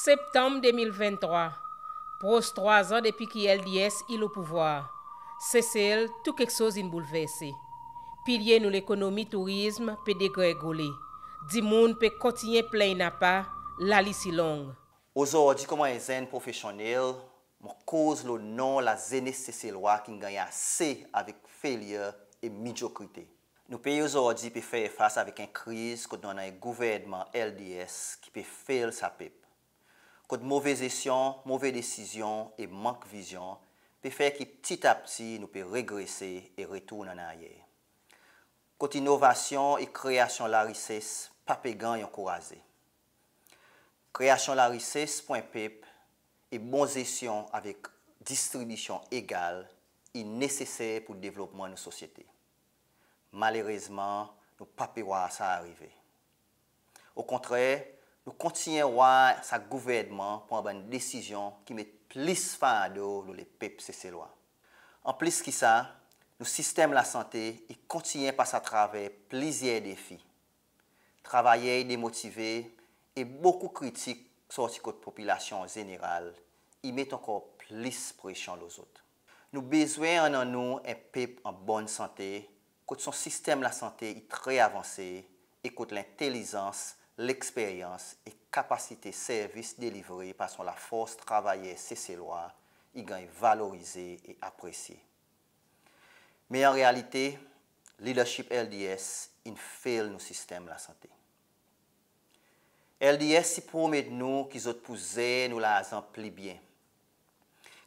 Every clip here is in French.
Septembre 2023. Pros 3 ans depuis que LDS il au pouvoir. C'est tout quelque chose in bouleversé. Pilier nous l'économie tourisme peut dégringoler. Di moun peut continuer plein n'a pas la liste longue. Aujourd'hui, comme un zen professionnel, je cause le nom la jeunesse célois qui gagne assez avec failure et médiocrité. Nous pays aujourd'hui peut faire face avec une crise que dans un gouvernement LDS qui peut faire sa pipe. Que de mauvaises gestion, mauvaises décisions et manque de vision peut faire que petit à petit nous peut régresser et retourner en arrière. Que innovation et création de la richesse pas pégan et encouragé. Création de la richesse .pep et bonne gestion avec distribution égale est nécessaire pour le développement de nos sociétés. Malheureusement, nous ne pouvons pas voir ça arriver. Au contraire, nous continuons à voir ce gouvernement prendre une décision qui met plus fardeau dans les peuples célois. En plus que ça, le système de la santé continue à passer à travers plusieurs défis. Travailleurs démotivés et beaucoup de critiques sorties de la population générale, ils mettent encore plus de pression aux autres. Nous avons besoin de nous un peuple en bonne santé, que son système de la santé est très avancé et que l'intelligence, l'expérience et capacité de service délivrés par la force travaillée célois y gagnent valorisé et apprécié. Mais en réalité, le leadership LDS fail nos systèmes de la santé. LDS si promet nous qu'ils ont poussé nous l'argent plus bien,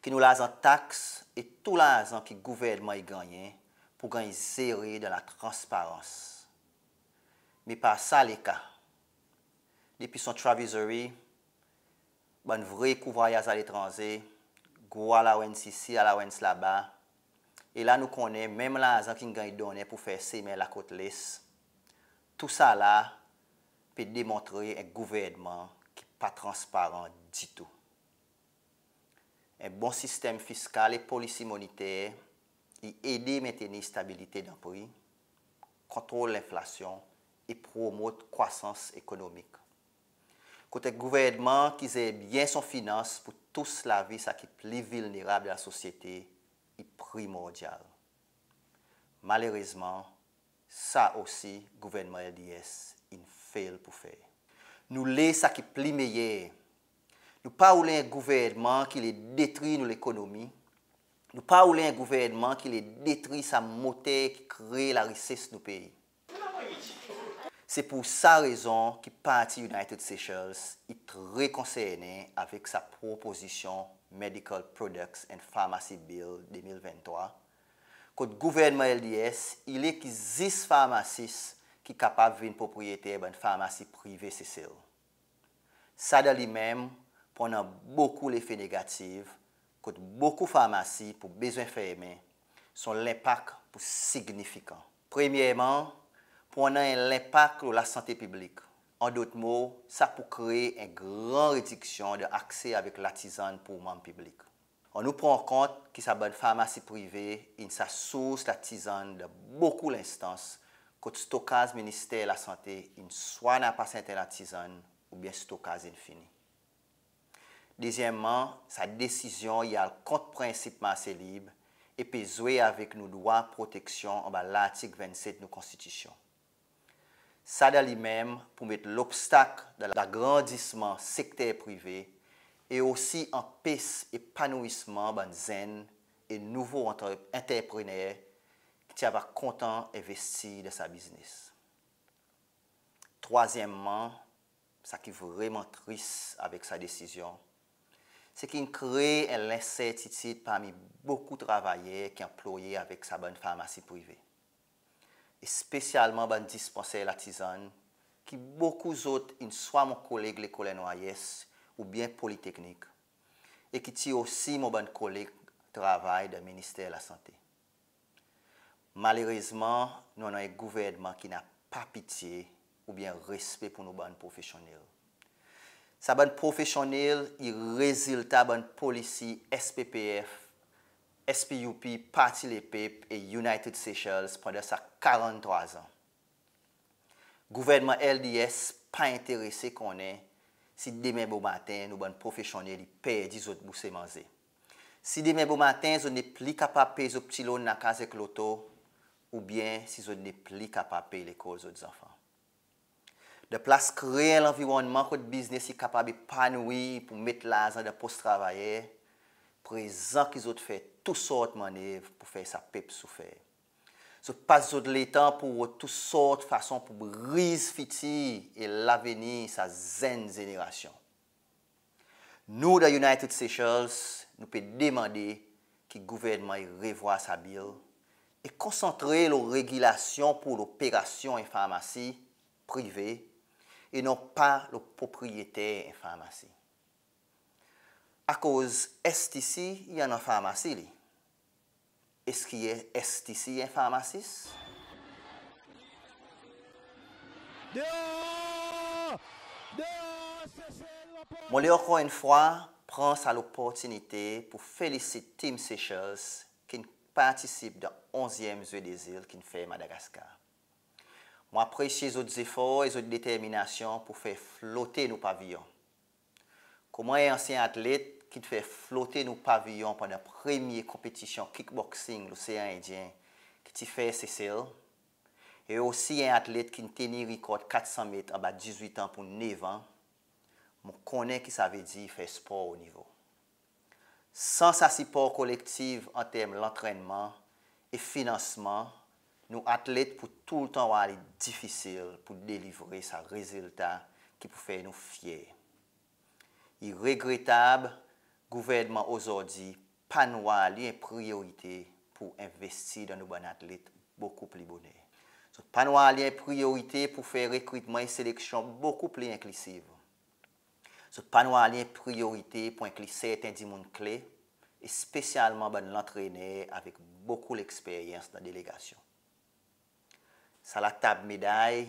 que nous l'argent taxe et tout l'argent que le gouvernement y gagne pour gagner zéro dans la transparence. Mais pas ça le cas. Depuis son Travisory, un vrai voyage à l'étranger, gros allowance ici, allowance là-bas. Et là, nous connaissons même l'argent qui gagne donné pour faire semer la côte l'Est. Tout ça là peut démontrer un gouvernement qui n'est pas transparent du tout. Un bon système fiscal et politique monétaire aide à maintenir la stabilité d'un prix, contrôle l'inflation et promouvoir la croissance économique. Côté gouvernement qui gère bien son finance pour tous la vie, ça qui est plus vulnérable de la société, est primordial. Malheureusement, ça aussi, le gouvernement LDS, il fait pour faire. Nous laissons ça qui est plus meilleur. Nous ne pas un gouvernement qui les détruit l'économie. Nous ne pas un gouvernement qui les détruit sa moteur qui crée la richesse de nos pays. C'est pour sa raison que le Parti United Seychelles est très concerné avec sa proposition Medical Products and Pharmacy Bill 2023. Que le gouvernement LDS, il est 10 pharmacistes qui sont capables de devenir propriétaires d'une pharmacie privée Cécile. Ça de lui-même, pendant beaucoup l'effet négatif, que beaucoup de pharmacies pour besoins fermés, sont l'impact significant. Premièrement, pendant l'impact sur la santé publique. En d'autres mots, ça peut créer une grande réduction de l'accès avec la tisane pour le membres public. On nous prend en compte que sa bonne pharmacie privée, il sa source la tisane de beaucoup d'instances, que le stockage ministère de la santé, il soit n'a pas la tisane ou bien stockage infini. Deuxièmement, sa décision, il y a le contre-principe marché libre et peut jouer avec nos droits de protection en bas l'article 27 de nos constitutions. Ça de lui-même pour mettre l'obstacle de l'agrandissement secteur privé et aussi en paix épanouissement de zen et nouveaux entrepreneurs qui sont contents d'investir dans sa business. Troisièmement, ce qui est vraiment triste avec sa décision, c'est qu'il crée une incertitude parmi beaucoup de travailleurs qui sont employés avec sa bonne pharmacie privée. Et spécialement dans le dispensaire la tisane, qui beaucoup d'autres, soit mon collègue l'école NYS ou bien Polytechnique, et qui tient aussi mon bon collègue travail du ministère de la Santé. Malheureusement, nous avons un gouvernement qui n'a pas pitié ou bien respect pour nos bonnes professionnels. Sa bonne professionnel, il résulte de bonne policy SPPF, SPUP, Parti Les Peuples et United Seychelles pendant 43 ans. Le gouvernement LDS pas intéressé qu'on ait si demain bon matin, nous bon professionnels, ils perdent 10 autres bourses manger. Si demain bon matin, ils n'est plus capable de payer les petits lots dans la case avec l'auto, ou bien si ils n'est plus capable de payer l'école aux enfants. De place créer l'environnement que le business est capable d'épanouir pour mettre l'argent dans poste travailleurs, présent qu'ils ont fait toutes sortes de manœuvres pour faire ça pep souffert. Ce passe de l'état pour toutes sortes de façons pour briser fiti et l'avenir sa zen génération. Nous, dans United Seychelles, nous pouvons demander que le gouvernement revoie sa bill et concentrer les régulations pour l'opération en pharmacie privée et non pas le propriétaire en pharmacie. À cause STC, il y a une pharmacie. Est-ce qu'il y a STC en pharmacie? Je vais encore une fois prendre l'opportunité pour féliciter Team Seychelles qui participe dans 11e jeu des îles qui fait Madagascar. Je apprécie les autres efforts et les autres déterminations pour faire flotter nos pavillons. Comment un ancien athlète qui fait flotter nos pavillons pendant la première compétition kickboxing l'océan Indien qui fait Cécile, et aussi un athlète qui tenait le record 400 mètres en bas de 18 ans pour 9 ans, je connais ce que ça veut dire faire sport au niveau. Sans ce support collectif en termes d'entraînement et financement, nos athlètes pour tout le temps aller difficile pour délivrer ce résultat qui peut faire nous fiers. Il est regrettable que le gouvernement aujourd'hui pas une priorité pour investir dans nos bons athlètes beaucoup plus bonheur. Pas une priorité pour faire recrutement et sélection beaucoup plus inclusive. Pas une priorité pour inclure certains monde clés et spécialement l'entraîneur avec beaucoup d'expérience dans la délégation. Ça la table médaille,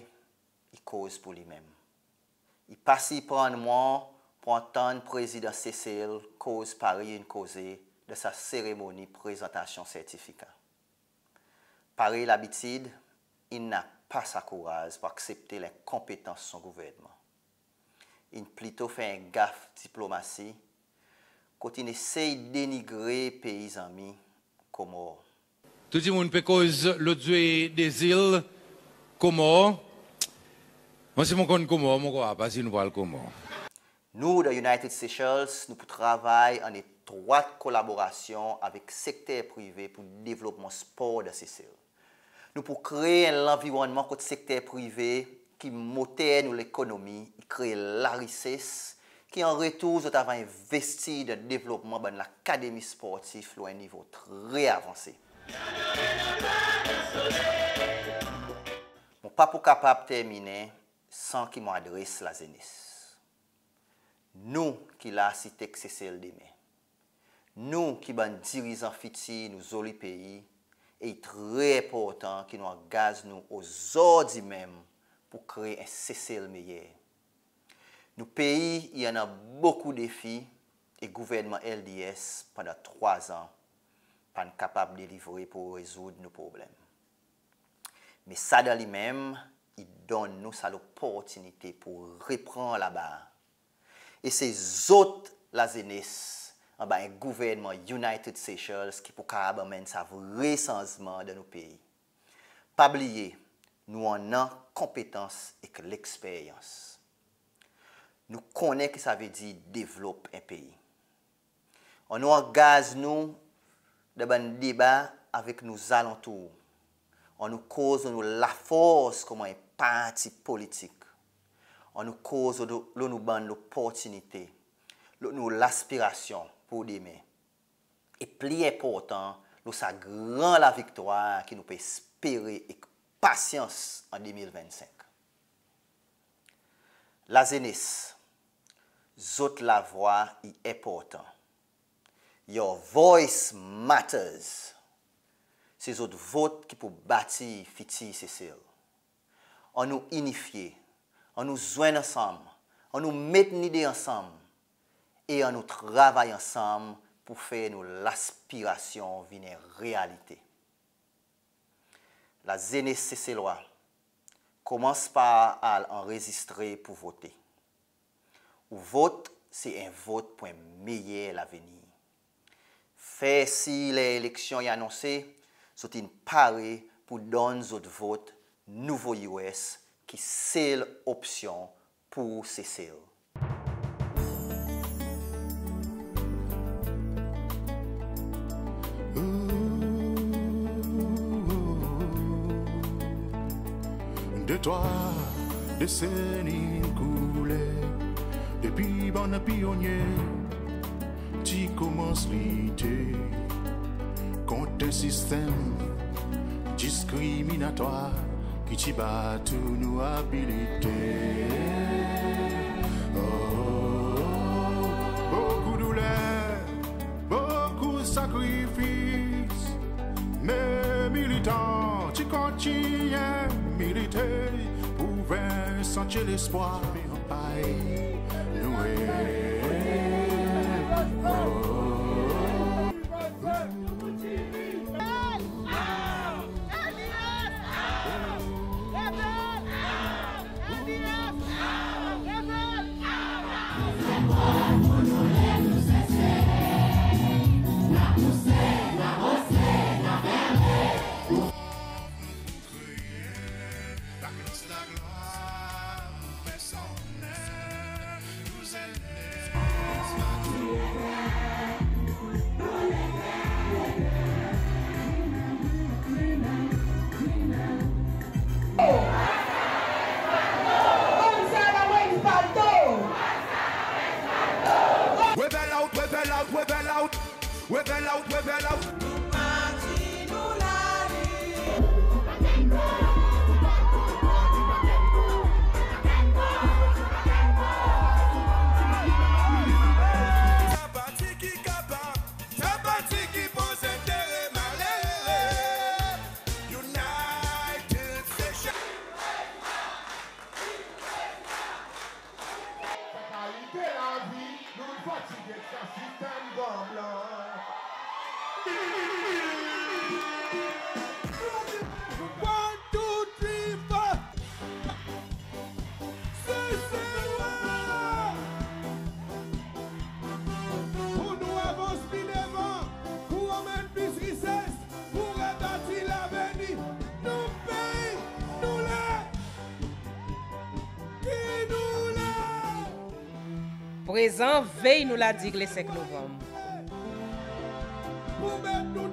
il cause pour lui-même. Il passe prendre moi pour entendre le président Cécile cause Paris une cause de sa cérémonie présentation certificat. Pareil l'habitude, il n'a pas sa courage pour accepter les compétences de son gouvernement. Il plutôt fait un gaffe diplomatie quand il essaye de dénigrer pays amis comme tout le monde peut cause l'autre des îles comment moi c'est mon compte comment mon quoi pas si nous parlons comment. Nous, dans United Seychelles, nous travaillons en étroite collaboration avec le secteur privé pour le développement sport de Seychelles. Nous pour créer un environnement côté secteur privé qui motive l'économie, qui crée la richesse, qui en retour nous avons investi dans le développement de l'académie sportive à un niveau très avancé. Je ne suis pas capable de terminer sans qu'il m'adresse la jeunesse. Nous qui la cité Cécile demain, nous qui ban dirigeants fiti nous joli pays, est très important que nous engage nous aujourd'hui même pour créer un Cécile meilleur. Nos pays, il y en a beaucoup de défis et le gouvernement LDS pendant 3 ans pas capable de délivrer pour résoudre nos problèmes. Mais ça dans lui-même, il donne nous l'opportunité pour reprendre la barre. Et ces autres, la jeunesse, un gouvernement United Seychelles qui peut amener un vrai changement dans nos pays. Pas oublier, nous en avons compétence et l'expérience. Nous connaissons ce que ça veut dire développer un pays. On nous engage nous dans un débat avec nos alentours. On nous cause la force comme un parti politique. On nous cause nous donne l'opportunité, nous l'aspiration pour demain. Et plus important, nous ça grand la victoire qui nous peut espérer avec patience en 2025. La jeunesse, zot la voix est important. Your voice matters. C'est votre vote qui peut bâtir Fiti Cécile. On nous unifier. On nous joint ensemble, on nous met une idée ensemble et on nous travaille ensemble pour faire l'aspiration venir réalité. La jeunesse cécilloise commence par à enregistrer pour voter. Ou vote, c'est un vote pour un meilleur avenir. Faire si les élections y annoncées, sont une parée pour donner notre vote nouveau US qui c'est l'option pour cesser. De toi, décennies coulées, depuis bon pionnier, tu commences l'idée contre un système discriminatoire qui t'y bat tout nous habilité. Oh, beaucoup de douleur, beaucoup de sacrifices, mais militants, tu continues à militer pour sentir l'espoir en paille noué. Rebel out. Présent, veille nous l'a dit le 5 novembre. Pour mettre nous